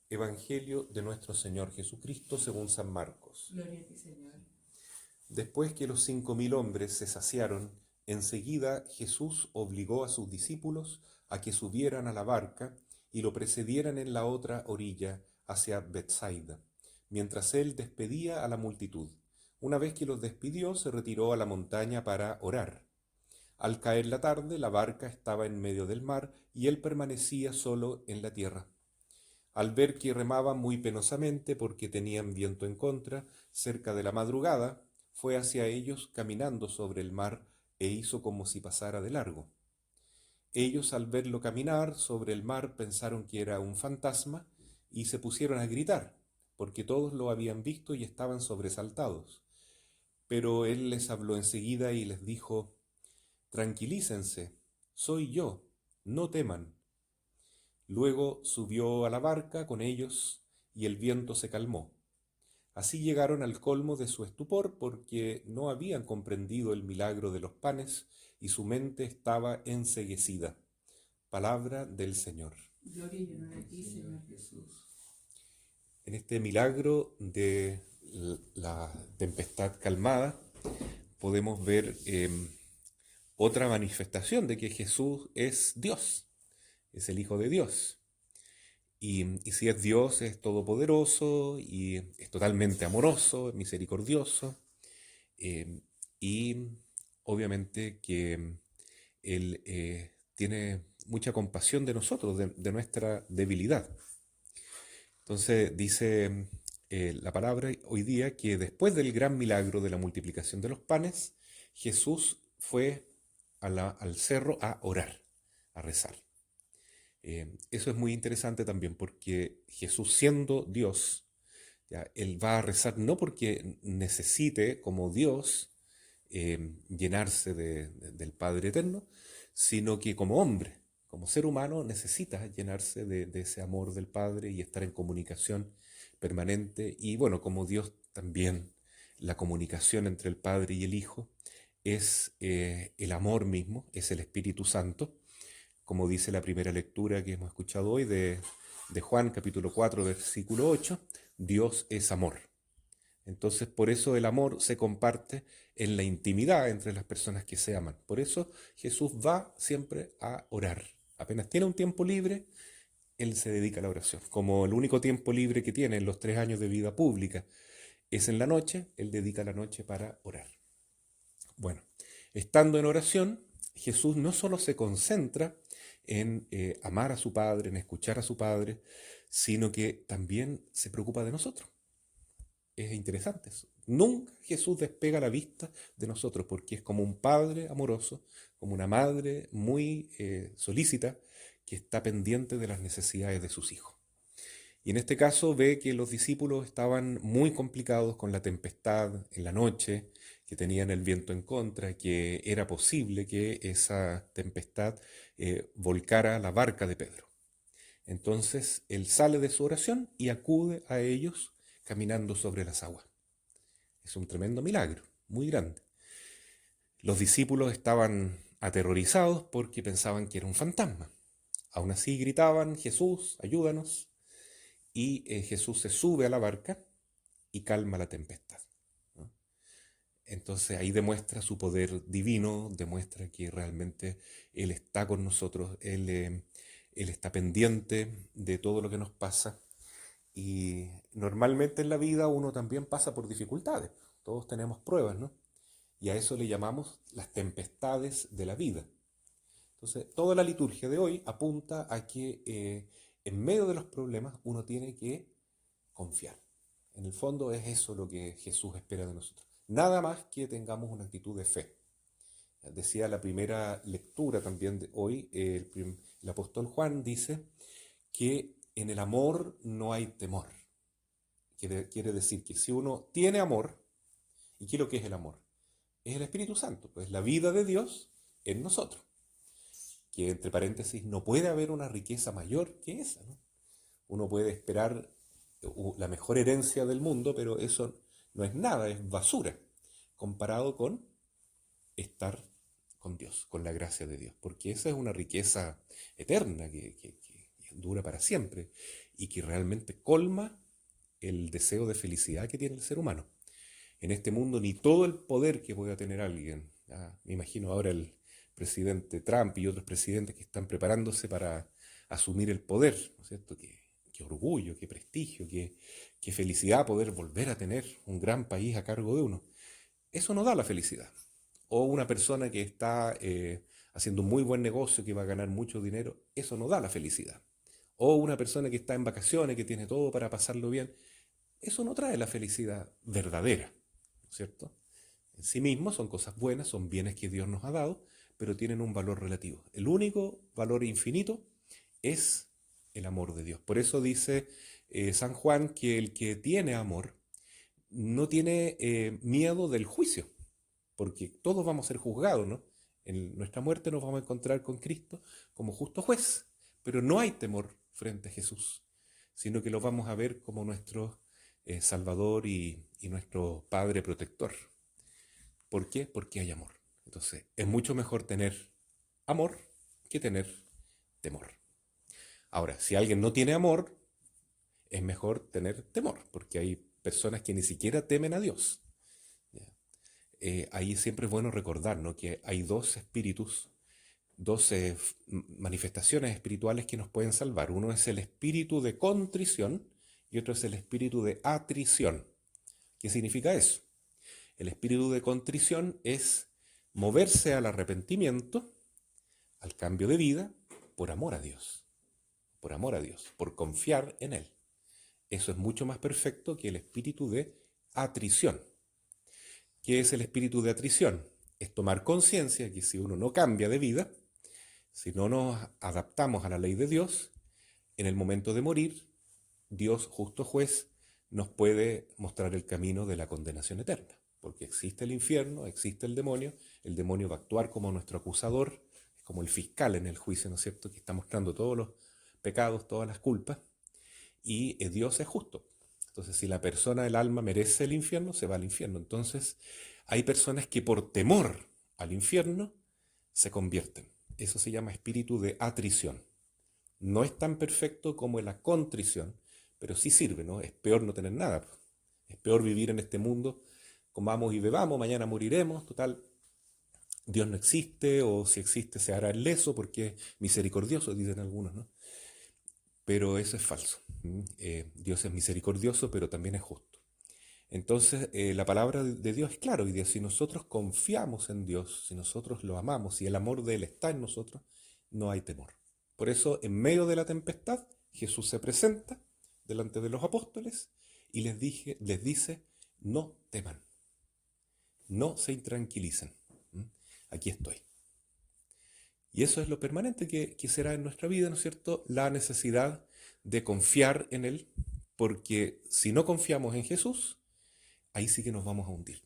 Evangelio de nuestro Señor Jesucristo según San Marcos. Gloria a ti, Señor. Después que los 5000 hombres se saciaron, enseguida Jesús obligó a sus discípulos a que subieran a la barca y lo precedieran en la otra orilla hacia Bethsaida, mientras él despedía a la multitud. Una vez que los despidió, se retiró a la montaña para orar. Al caer la tarde, la barca estaba en medio del mar y él permanecía solo en la tierra. Al ver que remaban muy penosamente porque tenían viento en contra, cerca de la madrugada, fue hacia ellos caminando sobre el mar e hizo como si pasara de largo. Ellos al verlo caminar sobre el mar pensaron que era un fantasma y se pusieron a gritar, porque todos lo habían visto y estaban sobresaltados. Pero él les habló enseguida y les dijo: Tranquilícense, soy yo, no teman. Luego subió a la barca con ellos y el viento se calmó. Así llegaron al colmo de su estupor porque no habían comprendido el milagro de los panes y su mente estaba enceguecida. Palabra del Señor. Gloria y honor a ti, Señor Jesús. En este milagro de la tempestad calmada podemos ver otra manifestación de que Jesús es Dios, es el Hijo de Dios. Y si es Dios, es todopoderoso y es totalmente amoroso, es misericordioso. eh, y obviamente que Él tiene mucha compasión de nosotros, de nuestra debilidad. Entonces dice la palabra hoy día que después del gran milagro de la multiplicación de los panes, Jesús fue al cerro a orar, a rezar. Eso es muy interesante también porque Jesús, siendo Dios, ¿ya? Él va a rezar no porque necesite, como Dios, llenarse del Padre Eterno, sino que como hombre, como ser humano, necesita llenarse de ese amor del Padre y estar en comunicación permanente. Y bueno, como Dios también, la comunicación entre el Padre y el Hijo es el amor mismo, es el Espíritu Santo, como dice la primera lectura que hemos escuchado hoy de Juan capítulo 4 versículo 8: Dios es amor. Entonces por eso el amor se comparte en la intimidad entre las personas que se aman. Por eso Jesús va siempre a orar. Apenas tiene un tiempo libre, él se dedica a la oración. Como el único tiempo libre que tiene en los 3 años de vida pública es en la noche, él dedica la noche para orar. Bueno, estando en oración, Jesús no solo se concentra en amar a su Padre, en escuchar a su Padre, sino que también se preocupa de nosotros. Es interesante eso. Nunca Jesús despega la vista de nosotros porque es como un padre amoroso, como una madre muy solícita que está pendiente de las necesidades de sus hijos. Y en este caso ve que los discípulos estaban muy complicados con la tempestad en la noche, que tenían el viento en contra, que era posible que esa tempestad volcara la barca de Pedro. Entonces él sale de su oración y acude a ellos caminando sobre las aguas. Es un tremendo milagro, muy grande. Los discípulos estaban aterrorizados porque pensaban que era un fantasma. Aún así gritaban: Jesús, ayúdanos. Y Jesús se sube a la barca y calma la tempestad, ¿no? Entonces ahí demuestra su poder divino, demuestra que realmente Él está con nosotros, Él está pendiente de todo lo que nos pasa. Y normalmente en la vida uno también pasa por dificultades, todos tenemos pruebas, ¿no? Y a eso le llamamos las tempestades de la vida. Entonces, toda la liturgia de hoy apunta a que en medio de los problemas uno tiene que confiar. En el fondo es eso lo que Jesús espera de nosotros. Nada más que tengamos una actitud de fe. Decía la primera lectura también de hoy, el apóstol Juan dice que en el amor no hay temor. Quiere decir que si uno tiene amor, ¿y qué es lo que es el amor? Es el Espíritu Santo, pues la vida de Dios en nosotros. Que entre paréntesis no puede haber una riqueza mayor que esa, ¿no? Uno puede esperar la mejor herencia del mundo, pero eso no es nada, es basura, comparado con estar con Dios, con la gracia de Dios, porque esa es una riqueza eterna que dura para siempre. y que realmente colma el deseo de felicidad que tiene el ser humano. En este mundo ni todo el poder que pueda tener alguien, me imagino ahora el presidente Trump y otros presidentes que están preparándose para asumir el poder, ¿no es cierto? Qué orgullo, qué prestigio, qué felicidad poder volver a tener un gran país a cargo de uno. Eso no da la felicidad. O una persona que está haciendo un muy buen negocio, que va a ganar mucho dinero, eso no da la felicidad. O una persona que está en vacaciones, que tiene todo para pasarlo bien, eso no trae la felicidad verdadera, ¿no es cierto? En sí mismos son cosas buenas, son bienes que Dios nos ha dado, pero tienen un valor relativo. El único valor infinito es el amor de Dios. Por eso dice San Juan que el que tiene amor no tiene miedo del juicio, porque todos vamos a ser juzgados, ¿no? En nuestra muerte nos vamos a encontrar con Cristo como justo juez, pero no hay temor frente a Jesús, sino que lo vamos a ver como nuestro Salvador y nuestro Padre protector. ¿Por qué? Porque hay amor. Entonces, es mucho mejor tener amor que tener temor. Ahora, si alguien no tiene amor, es mejor tener temor, porque hay personas que ni siquiera temen a Dios. Ahí siempre es bueno recordar, ¿no?, que hay dos espíritus, dos manifestaciones espirituales que nos pueden salvar. Uno es el espíritu de contrición y otro es el espíritu de atrición. ¿Qué significa eso? El espíritu de contrición es moverse al arrepentimiento, al cambio de vida, por amor a Dios, por confiar en Él. Eso es mucho más perfecto que el espíritu de atrición. ¿Qué es el espíritu de atrición? Es tomar conciencia que si uno no cambia de vida, si no nos adaptamos a la ley de Dios, en el momento de morir, Dios, justo juez, nos puede mostrar el camino de la condenación eterna. Porque existe el infierno, existe el demonio va a actuar como nuestro acusador, como el fiscal en el juicio, ¿no es cierto?, que está mostrando todos los pecados, todas las culpas, y Dios es justo. Entonces, si la persona, el alma, merece el infierno, se va al infierno. Entonces, hay personas que por temor al infierno se convierten. Eso se llama espíritu de atrición. No es tan perfecto como la contrición, pero sí sirve, ¿no? Es peor no tener nada. Es peor vivir en este mundo, comamos y bebamos, mañana moriremos, total, Dios no existe, o si existe se hará el leso porque es misericordioso, dicen algunos, ¿no? Pero eso es falso. Dios es misericordioso, pero también es justo. Entonces, la palabra de Dios es clara hoy día. Si nosotros confiamos en Dios, si nosotros lo amamos, si el amor de Él está en nosotros, no hay temor. Por eso, en medio de la tempestad, Jesús se presenta delante de los apóstoles y les dice, no teman, no se intranquilicen. Aquí estoy. Y eso es lo permanente que será en nuestra vida, ¿no es cierto? La necesidad de confiar en Él, porque si no confiamos en Jesús, ahí sí que nos vamos a hundir.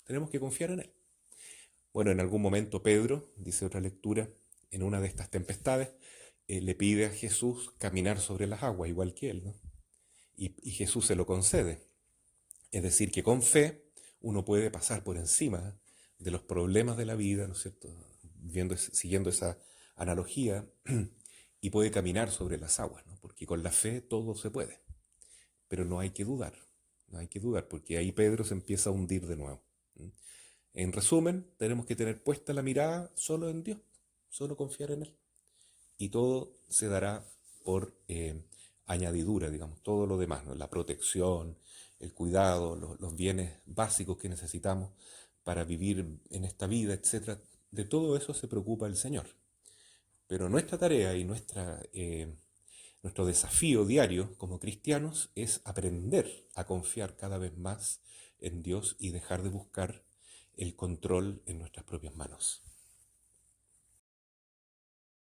Tenemos que confiar en Él. Bueno, en algún momento Pedro, dice otra lectura, en una de estas tempestades, le pide a Jesús caminar sobre las aguas, igual que él, ¿no? Y Jesús se lo concede. Es decir, que con fe uno puede pasar por encima de los problemas de la vida, ¿no es cierto?, siguiendo esa analogía, y puede caminar sobre las aguas, ¿no? Porque con la fe todo se puede. Pero no hay que dudar, porque ahí Pedro se empieza a hundir de nuevo. En resumen, tenemos que tener puesta la mirada solo en Dios, solo confiar en Él. Y todo se dará por añadidura, digamos, todo lo demás, ¿no? La protección, el cuidado, los bienes básicos que necesitamos para vivir en esta vida, etcétera. De todo eso se preocupa el Señor. Pero nuestra tarea y nuestro desafío diario como cristianos es aprender a confiar cada vez más en Dios y dejar de buscar el control en nuestras propias manos.